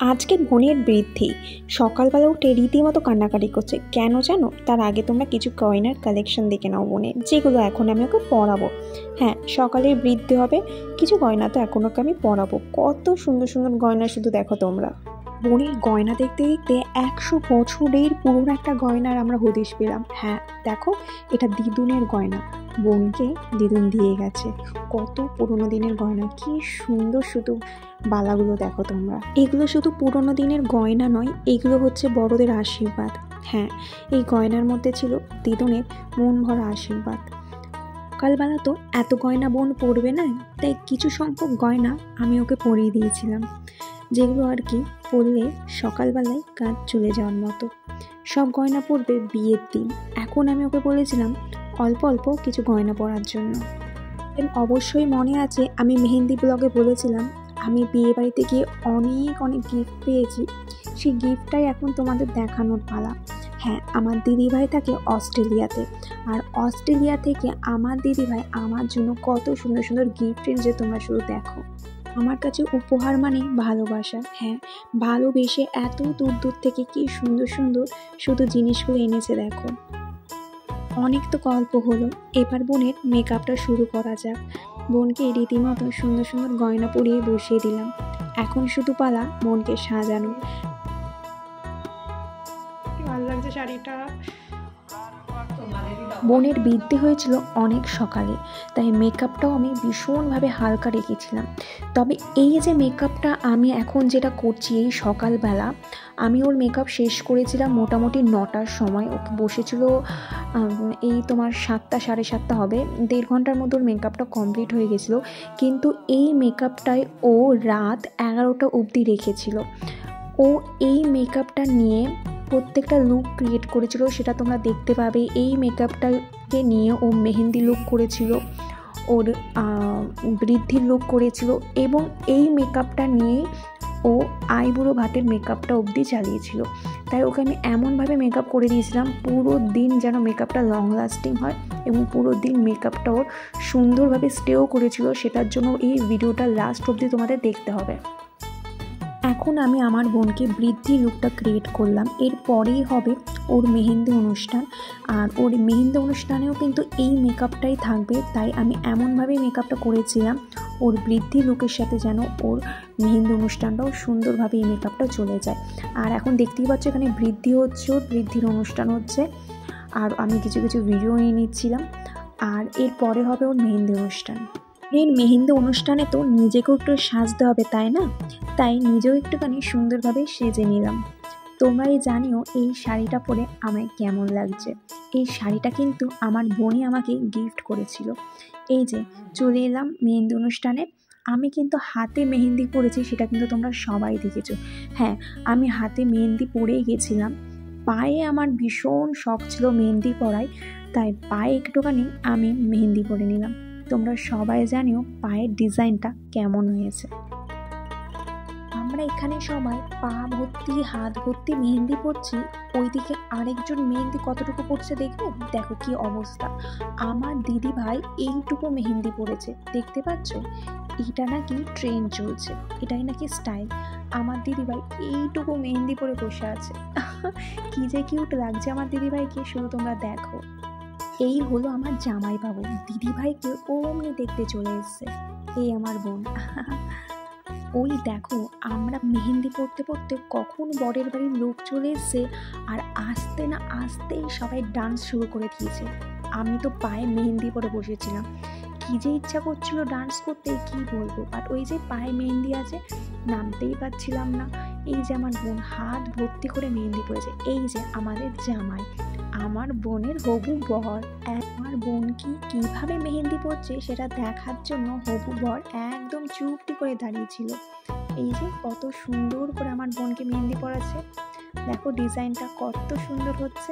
আজকে বোনের বৃদ্ধি। সকালবেলা উঠে রীতিমতো কান্নাকাটি করছে। কেন জানো? তার আগে তোমরা কিছু গয়নার কালেকশন দেখে নাও বোনের, যেগুলো এখন আমি ওকে পরাবো। হ্যাঁ, সকালের বৃদ্ধি হবে, কিছু গয়না তো এখন ওকে আমি পরাবো। কত সুন্দর সুন্দর গয়না শুধু দেখো তোমরা। বোনের গয়না দেখতে দেখতে 100 বছরের পুরনো একটা গয়নার আমরা হদিশ পেলাম। হ্যাঁ দেখো, এটা দিদুনের গয়না, বোনকে দিদুন দিয়ে গেছে। কত পুরোনো দিনের গয়না, কি সুন্দর শুধু বালাগুলো দেখো তোমরা। এগুলো শুধু পুরোনো দিনের গয়না নয়, এগুলো হচ্ছে বড়দের আশীর্বাদ। হ্যাঁ, এই গয়নার মধ্যে ছিল দিদুনের মন ভরা আশীর্বাদ। সকালবেলা তো এত গয়না বোন পরবে না, তাই কিছু সংখ্যক গয়না আমি ওকে পরিয়ে দিয়েছিলাম, যেগুলো আর কি পরলে সকালবেলায় কাজ চলে যাওয়ার মতো। সব গয়না পরবে বিয়ের দিন। এখন আমি ওকে বলেছিলাম অল্প অল্প কিছু গয়না পরার জন্য। অবশ্যই মনে আছে আমি মেহেন্দি ব্লগে বলেছিলাম আমি বিয়ে বাড়িতে গিয়ে অনেক অনেক গিফট পেয়েছি। সেই গিফটটাই এখন তোমাদের দেখানোর পালা। হ্যাঁ, আমার দিদিভাই থাকে অস্ট্রেলিয়াতে, আর অস্ট্রেলিয়া থেকে আমার দিদিভাই আমার জন্য কত সুন্দর সুন্দর গিফট এনেছে তোমরা শুধু দেখো। আমার কাছে উপহার মানে ভালোবাসা। হ্যাঁ, ভালোবেসে এত দূর দূর থেকে কি সুন্দর সুন্দর শুধু জিনিসগুলো এনেছে দেখো। অনেক তো গল্প হলো, এবার বোনের মেকআপটা শুরু করা যাক। বোনকে রীতিমতো সুন্দর সুন্দর গয়না পরিয়ে বসিয়ে দিলাম। এখন শুধু পালা বোনকে সাজানো। ভালো লাগছে শাড়িটা। বোনের বৃদ্ধি হয়েছিল অনেক সকালে, তাই মেকআপটাও আমি ভীষণভাবে হালকা রেখেছিলাম। তবে এই যে মেকআপটা আমি এখন যেটা করছি এই সকালবেলা, আমি ওর মেকআপ শেষ করেছিলাম মোটামুটি 9টার সময়। ওকে বসেছিল এই তোমার 7টা সাড়ে 7টা হবে, 1.5 ঘন্টার মধ্যে ওর মেকআপটা কমপ্লিট হয়ে গেছিলো। কিন্তু এই মেকআপটাই ও রাত 11টা অবধি রেখেছিল। ও এই মেকআপটা নিয়ে প্রত্যেকটা লুক ক্রিয়েট করেছিল, সেটা তোমরা দেখতে পাবে। এই মেকআপটাকে নিয়ে ও মেহেন্দি লুক করেছিল, ওর বৃদ্ধির লুক করেছিল, এবং এই মেকআপটা নিয়ে ও আইবুড়ো ভাতের মেকআপটা অবধি চালিয়েছিল। তাই ওকে আমি এমনভাবে মেকআপ করে দিয়েছিলাম পুরো দিন যেন মেকআপটা লং লাস্টিং হয়, এবং পুরো দিন মেকআপটা ওর সুন্দরভাবে স্টেও করেছিল। সেটার জন্য এই ভিডিওটা লাস্ট অবধি তোমাদের দেখতে হবে। এখন আমি আমার বোনকে বৃদ্ধি লুকটা ক্রিয়েট করলাম। এরপরেই হবে ওর মেহেন্দি অনুষ্ঠান, আর ওর মেহেন্দি অনুষ্ঠানেও কিন্তু এই মেকআপটাই থাকবে। তাই আমি এমনভাবেই মেকআপটা করেছিলাম ওর বৃদ্ধি লুকের সাথে যেন ওর মেহেন্দি অনুষ্ঠানটাও সুন্দরভাবে এই মেকআপটা চলে যায়। আর এখন দেখতেই পাচ্ছ এখানে বৃদ্ধি হচ্ছে, ওর বৃদ্ধির অনুষ্ঠান হচ্ছে, আর আমি কিছু কিছু ভিডিও নিয়ে নিচ্ছিলাম। আর এরপরে হবে ওর মেহেন্দি অনুষ্ঠান। এই মেহেন্দি অনুষ্ঠানে তো নিজেকেও একটু সাজতে হবে, তাই না? তাই নিজেও একটুখানি সুন্দরভাবে সেজে নিলাম। তোমরাই জানিও এই শাড়িটা পরে আমায় কেমন লাগছে। এই শাড়িটা কিন্তু আমার বোনই আমাকে গিফট করেছিল। এই যে চলে এলাম মেহেন্দি অনুষ্ঠানে। আমি কিন্তু হাতে মেহেন্দি পরেছি, সেটা কিন্তু তোমরা সবাই দেখেছো। হ্যাঁ, আমি হাতে মেহেন্দি পরেই গেছিলাম। পায়ে আমার ভীষণ শখ ছিল মেহেন্দি পরায়, তাই পায়ে একটুখানি আমি মেহেন্দি পরে নিলাম। তোমরা সবাই জানিও পায়ের ডিজাইনটা কেমন হয়েছে। আমরা এখানে সবাই পা ভর্তি হাত ভর্তি মেহেন্দি পরছি, ওইদিকে আরেকজন মেহেন্দি কতটুকু পড়ছে দেখবে। দেখো কি অবস্থা, আমার দিদি ভাই এইটুকু মেহেন্দি পড়েছে, দেখতে পাচ্ছ? এটা নাকি ট্রেন্ড চলছে, এটাই নাকি স্টাইল। আমার দিদি ভাই এইটুকু মেহেন্দি পরে বসে আছে। কি যে কিউট লাগছে আমার দিদি ভাইকে, শুধু তোমরা দেখো। এই হলো আমার জামাই বাবু, দিদিভাইকে অমনি দেখতে চলে এসছে। এই আমার বোন। ওই দেখো, আমরা মেহেন্দি পড়তে পড়তে কখন বরের বাড়ির লোক চলে এসছে, আর আসতে না আসতেই সবাই ডান্স শুরু করে দিয়েছে। আমি তো পায়ে মেহেন্দি পরে বসেছিলাম, কি যে ইচ্ছা করছিল ডান্স করতে কি বলবো, বাট ওই যে পায়ে মেহেন্দি আছে, নামতেই পারছিলাম না। এই যে আমার বোন হাত ভর্তি করে মেহেন্দি পড়েছে। এই যে আমাদের জামাই, আমার বোনের হবু বর। আমার বোন কিভাবে মেহেন্দি পড়ছে সেটা দেখার জন্য হবু বর একদম চুপটি করে দাঁড়িয়েছিল। এই যে কত সুন্দর করে আমার বোনকে মেহেন্দি পড়াচ্ছে, দেখো ডিজাইনটা কত সুন্দর হচ্ছে।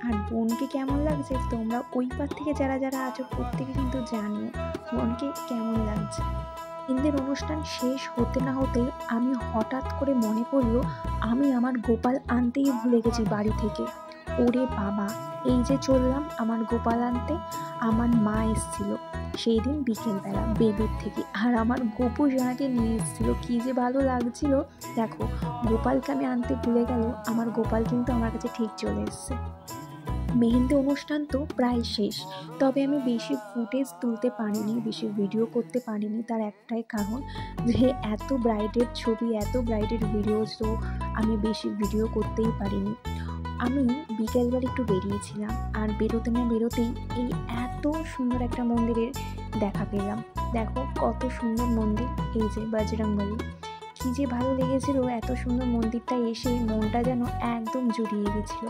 আর বোনকে কেমন লাগছে তোমরা ওই পার থেকে যারা যারা আছো প্রত্যেকে কিন্তু জানিও বোনকে কেমন লাগছে। মেহেন্দির অনুষ্ঠান শেষ হতে না হতেই আমি হঠাৎ করে মনে পড়লো আমি আমার গোপাল আনতেই ভুলে গেছি বাড়ি থেকে। ওরে বাবা, এই যে চললাম আমার গোপাল আনতে। আমার মা এসেছিল সেই দিন বিকেলবেলা বেলুর থেকে, আর আমার গোপু সোনাকে নিয়ে এসেছিল। কী যে ভালো লাগছিল। দেখো, গোপালকে আমি আনতে ভুলে গেল, আমার গোপাল কিন্তু আমার কাছে ঠিক চলে এসছে। মেহেন্দি অনুষ্ঠান তো প্রায় শেষ, তবে আমি বেশি ফুটেজ তুলতে পারিনি, বেশি ভিডিও করতে পারিনি। তার একটাই কারণ যে এত ব্রাইডের ছবি, এত ব্রাইডের ভিডিওস, তো আমি বেশি ভিডিও করতেই পারিনি। আমি বিকেলবার একটু বেরিয়েছিলাম, আর বেরোতে না বেরোতেই এই এত সুন্দর একটা মন্দিরের দেখা পেলাম। দেখো কত সুন্দর মন্দির, এই যে বজরংবলী। কী যে ভালো লেগেছিল এত সুন্দর মন্দিরটা এসে, মনটা যেন একদম জুড়িয়ে গেছিলো।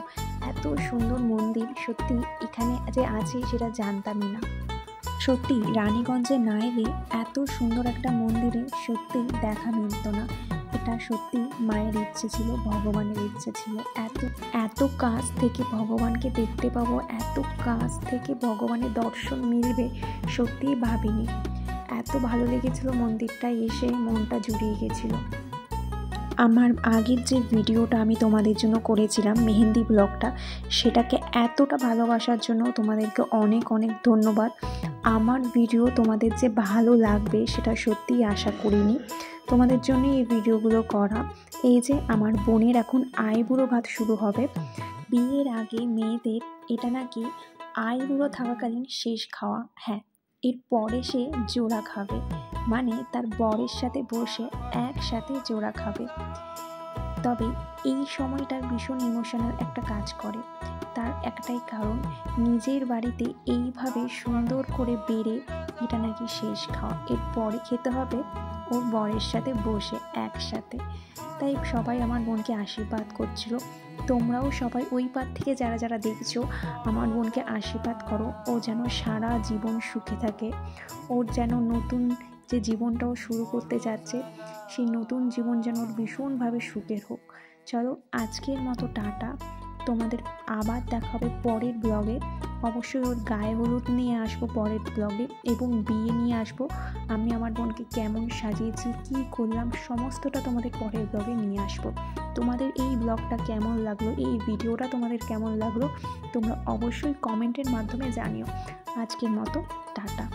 এত সুন্দর মন্দির, সত্যি এখানে যে আছে সেটা জানতামই না। সত্যি রানীগঞ্জে না এলে এত সুন্দর একটা মন্দিরে সত্যি দেখা মিলত না। এটা সত্যি মায়ের ইচ্ছে ছিল, ভগবানের ইচ্ছে ছিল। এত কাছ থেকে ভগবানকে দেখতে পাবো, এত কাছ থেকে ভগবানের দর্শন মিলবে সত্যিই ভাবিনি। এত ভালো লেগেছিল মন্দিরটা এসে, মনটা জুড়িয়ে গেছিলো। আমার আগের যে ভিডিওটা আমি তোমাদের জন্য করেছিলাম মেহেন্দি ব্লগটা, সেটাকে এতটা ভালোবাসার জন্য তোমাদেরকে অনেক অনেক ধন্যবাদ। আমার ভিডিও তোমাদের যে ভালো লাগবে সেটা সত্যিই আশা করিনি। তোমাদের জন্য এই ভিডিওগুলো করা। এই যে আমার বোনের এখন আইবুড়ো ভাত শুরু হবে। বিয়ের আগে মেয়েদের এটা নাকি আইবুড়ো থাকাকালীন শেষ খাওয়া। হ্যাঁ, এরপরে সে জোড়া খাবে, মানে তার বরের সাথে বসে একসাথে জোড়া খাবে। তবে এই সময়টা ভীষণ ইমোশনাল একটা কাজ করে। তার একটাই কারণ, নিজের বাড়িতে এইভাবে সুন্দর করে বেড়ে এটা নাকি শেষ খাওয়া, এরপরে খেতে হবে ওর বরের সাথে বসে একসাথে। তাই সবাই আমার বোনকে আশীর্বাদ করছিল। তোমরাও সবাই ওই পার থেকে যারা যারা দেখছো আমার বোনকে আশীর্বাদ করো, ও যেন সারা জীবন সুখে থাকে। ওর যেন নতুন যে জীবনটাও শুরু করতে যাচ্ছে, সেই নতুন জীবন যেন ওর ভীষণভাবে সুখের হোক। চলো আজকের মতো টাটা, তোমাদের আবার দেখা হবে পরের ব্লগে। অবশ্যই ওর গায়ে হলুদ নিয়ে আসবো পরের ব্লগে, এবং বিয়ে নিয়ে আসবো। আমি আমার বোনকে কেমন সাজিয়েছি, কী করলাম, সমস্তটা তোমাদের পরের ব্লগে নিয়ে আসবো। তোমাদের এই ব্লগটা কেমন লাগলো, এই ভিডিওটা তোমাদের কেমন লাগলো, তোমরা অবশ্যই কমেন্টের মাধ্যমে জানিও। আজকের মতো টাটা।